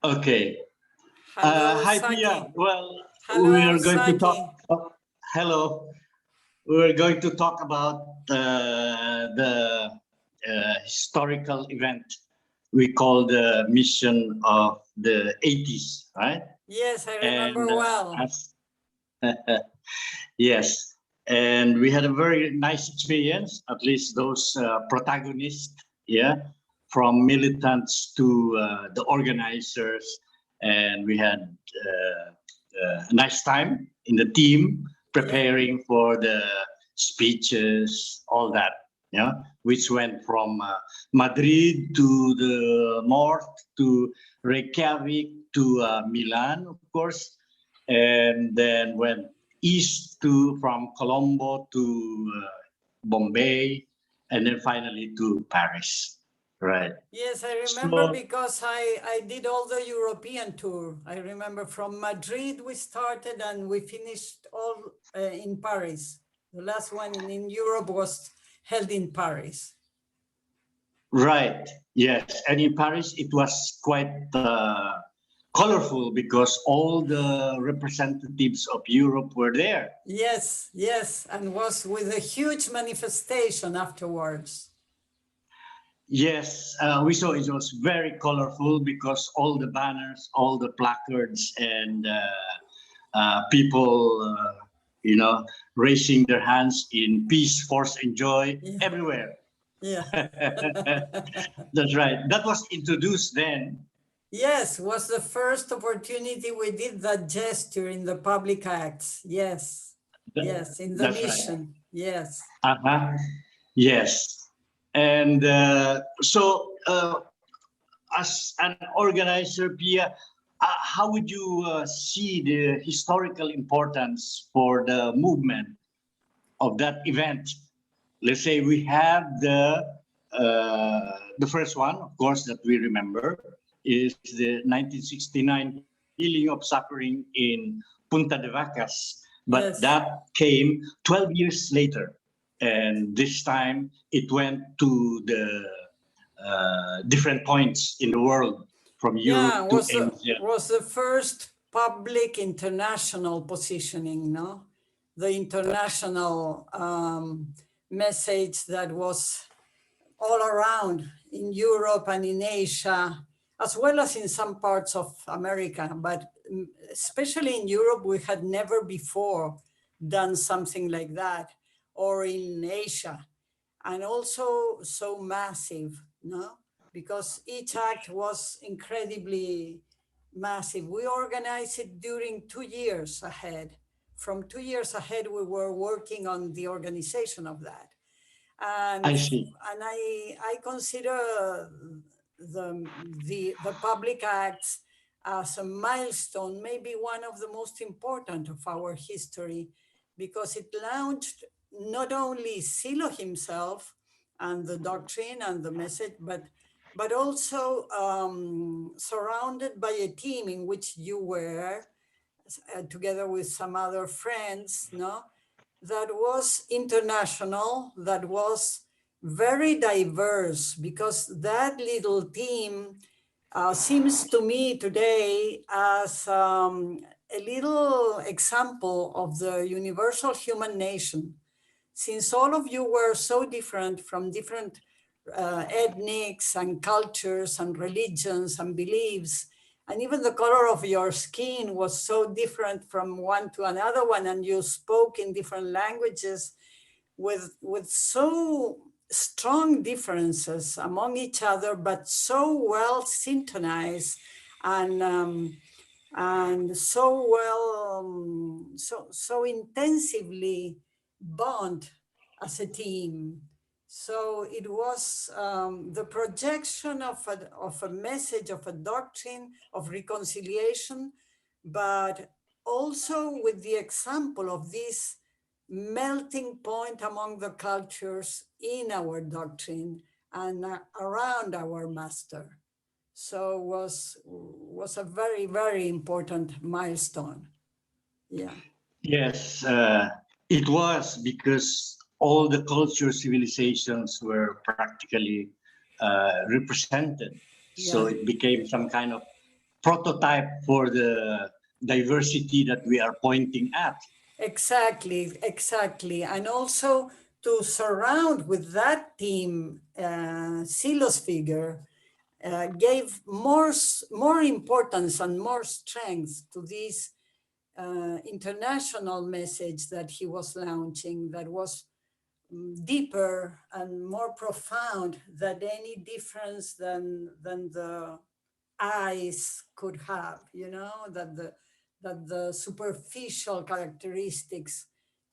Okay. Hello, Hi, Saki. Pia. Well, Hello, we are going to Saki. talk. Hello. We are going to talk about the historical event we call the mission of the 80s, right? Yes, I remember well. Yes, and we had a very nice experience, at least those protagonists, yeah, from militants to the organizers, and we had a nice time in the team preparing for the speeches, all that, yeah, which went from Madrid to the north to Reykjavik to Milan, of course, and then went east to from Colombo to Bombay, and then finally to Paris. Right. Yes, I remember So, because I did all the European tour. I remember from Madrid we started and we finished all in Paris. The last one in Europe was held in Paris. right. Yes, and in Paris it was quite colorful because all the representatives of Europe were there. Yes, yes, and was with a huge manifestation afterwards. Yes, we saw it was very colorful because all the banners, all the placards, and people, raising their hands in peace, force, and joy everywhere. Yeah. That's right. That was introduced then. Yes, was the first opportunity we did that gesture in the public acts. Yes, yes, in the That's mission. Right. Yes. Yes. And as an organizer, Pia, how would you see the historical importance for the movement of that event? Let's say we have the first one, of course, that we remember is the 1969 healing of suffering in Punta de Vacas, but Yes. that came 12 years later, and this time it went to the different points in the world, from Europe to Asia. Was the first public international positioning, no? The international message that was all around in Europe and in Asia, as well as in some parts of America, but especially in Europe, we had never before done something like that, or in Asia, and also so massive, no? Because each act was incredibly massive. We organized it during 2 years ahead. From 2 years ahead, we were working on the organization of that. And I see. And I consider the public acts as a milestone, maybe one of the most important of our history, because it launched not only Silo himself and the doctrine and the message, but also surrounded by a team in which you were, together with some other friends, no? That was international, that was very diverse, because that little team seems to me today as a little example of the universal human nation. Since all of you were so different from different ethnics and cultures and religions and beliefs, and even the color of your skin was so different from one to another one, and you spoke in different languages with so strong differences among each other, but so well synchronized and so well, so intensively bond as a team. So it was the projection of a message, of a doctrine of reconciliation, but also with the example of this melting point among the cultures in our doctrine and around our master. So was a very, very important milestone. Yeah. Yes, it was because all the culture civilizations were practically represented. So Yeah. it became some kind of prototype for the diversity that we are pointing at. Exactly, exactly. And also to surround with that team, Silo's figure gave more importance and more strength to this international message that he was launching, that was deeper and more profound than any difference than the eyes could have, you know, that the superficial characteristics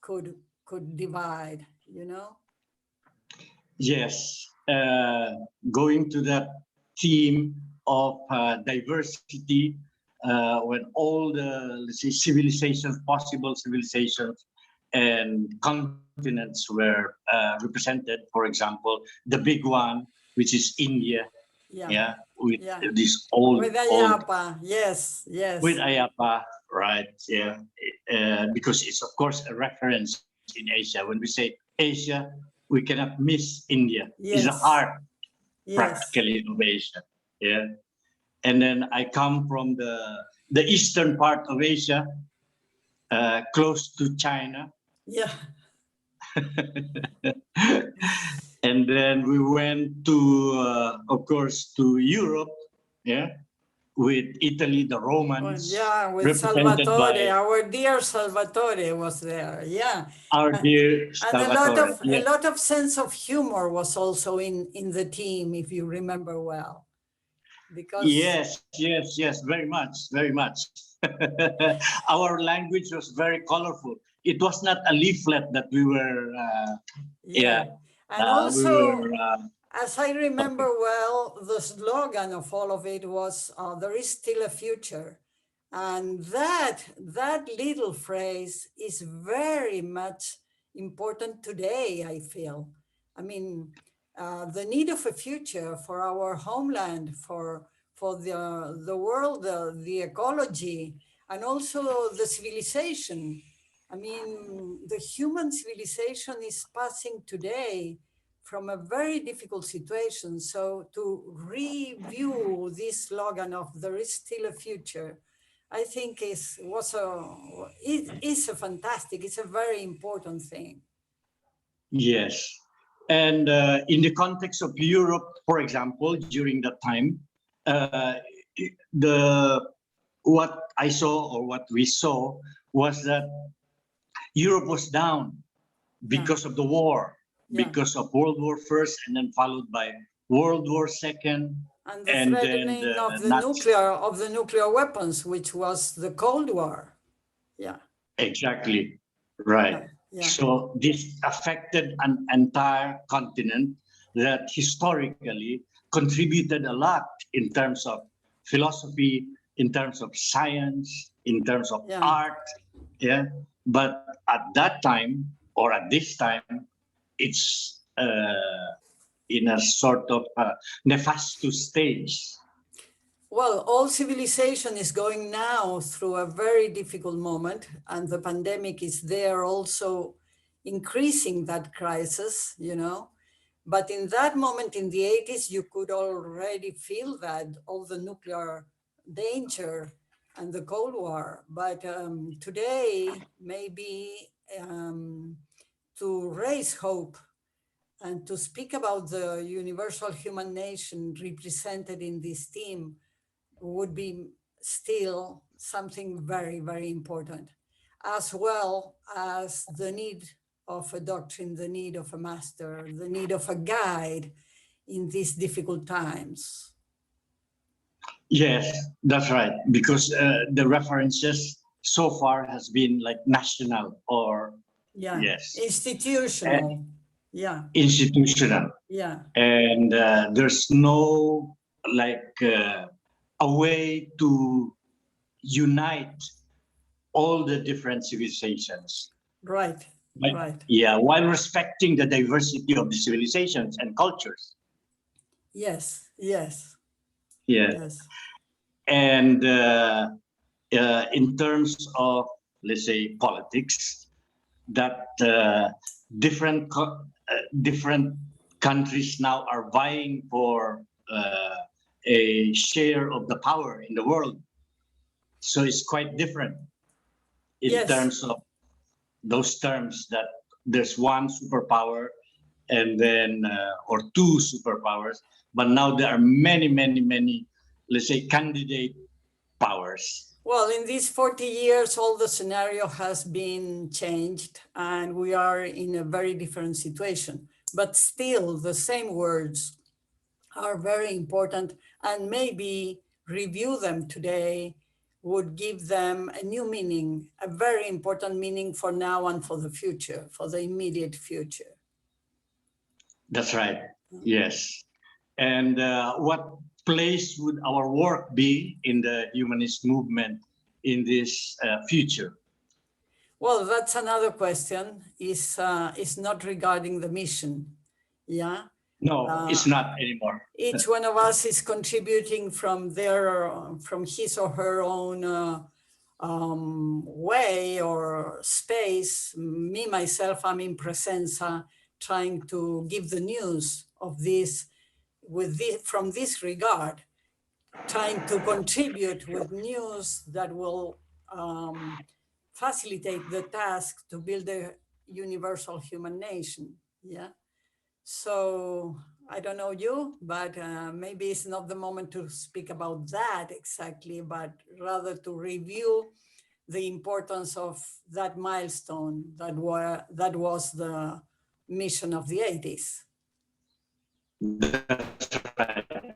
could could divide, you know. Yes, going to that theme of diversity, when all the, let's say, civilizations, possible civilizations, and continents were represented. For example, the big one, which is India, Yeah, yeah, with yeah. this With old Ayapa, yes, with yes, Ayapa, right? Yeah, because it's of course a reference in Asia. When we say Asia, we cannot miss India. It's the yes, heart, yes, practically, of Asia. Yeah, and then I come from the eastern part of Asia, close to China, yeah, and then we went to, of course, to Europe. Yeah, with Italy, the well, Romans, yeah, with represented Salvatore, by our dear Salvatore was there. Yeah, our and, dear and a lot Salvatore. of a Yeah. lot of sense of humor was also in the team, if you remember well, because Yes, yes, yes, very much, very much. Our language was very colorful. It was not a leaflet that we were, yeah, yeah, and we also were as I remember talking. well, the slogan of all of it was "There is still a future," and that little phrase is very much important today. I feel. I mean, the need of a future for our homeland, for the world, the ecology, and also the civilization. I mean, the human civilization is passing today from a very difficult situation. So to review this slogan of "There is still a future," I think it is a fantastic, it's a very important thing. Yes. And in the context of Europe, for example, during that time, uh, the what I saw or what we saw was that Europe was down Yeah, because of the war, yeah. because of World War First, and then followed by World War Second, And the and then threatening the Nazi. of the nuclear weapons, which was the Cold War. Yeah, Exactly, right. yeah, yeah, So this affected an entire continent that historically contributed a lot in terms of philosophy, in terms of science, in terms of yeah. art. Yeah, but at that time or at this time, it's in a sort of nefastus stage. Well, all civilization is going now through a very difficult moment, and the pandemic is there also increasing that crisis, you know. But in that moment in the 80s, you could already feel that all the nuclear danger and the Cold War. But today, maybe to raise hope and to speak about the universal human nation represented in this team would be still something very, very important, as well as the need of a doctrine, the need of a master, the need of a guide in these difficult times. Yes, that's right. Because the references so far has been like national or Yeah, yes, institutional. Yeah, institutional, yeah, and there's no like a way to unite all the different civilizations. right, Like, right. yeah, while respecting the diversity of the civilizations and cultures. Yes, yes, Yeah, yes. and in terms of, let's say, politics, that different countries now are vying for a share of the power in the world. So it's quite different in Yes. terms of those terms, that there's one superpower and then or two superpowers, but now there are many, let's say, candidate powers. Well, in these 40 years, all the scenario has been changed and we are in a very different situation. But still, the same words are very important, and maybe review them today would give them a new meaning, a very important meaning for now and for the future, for the immediate future. That's right. Yes. And what place would our work be in the humanist movement in this future? Well, that's another question. Is not regarding the mission. Yeah. No, it's not anymore. Each one of us is contributing from his or her own way or space. Me, myself, I'm in Presenza, trying to give the news of this from this regard, trying to contribute with news that will facilitate the task to build a universal human nation. Yeah. So I don't know you, but maybe it's not the moment to speak about that exactly, but rather to review the importance of that milestone that was the mission of the 80s. That's right.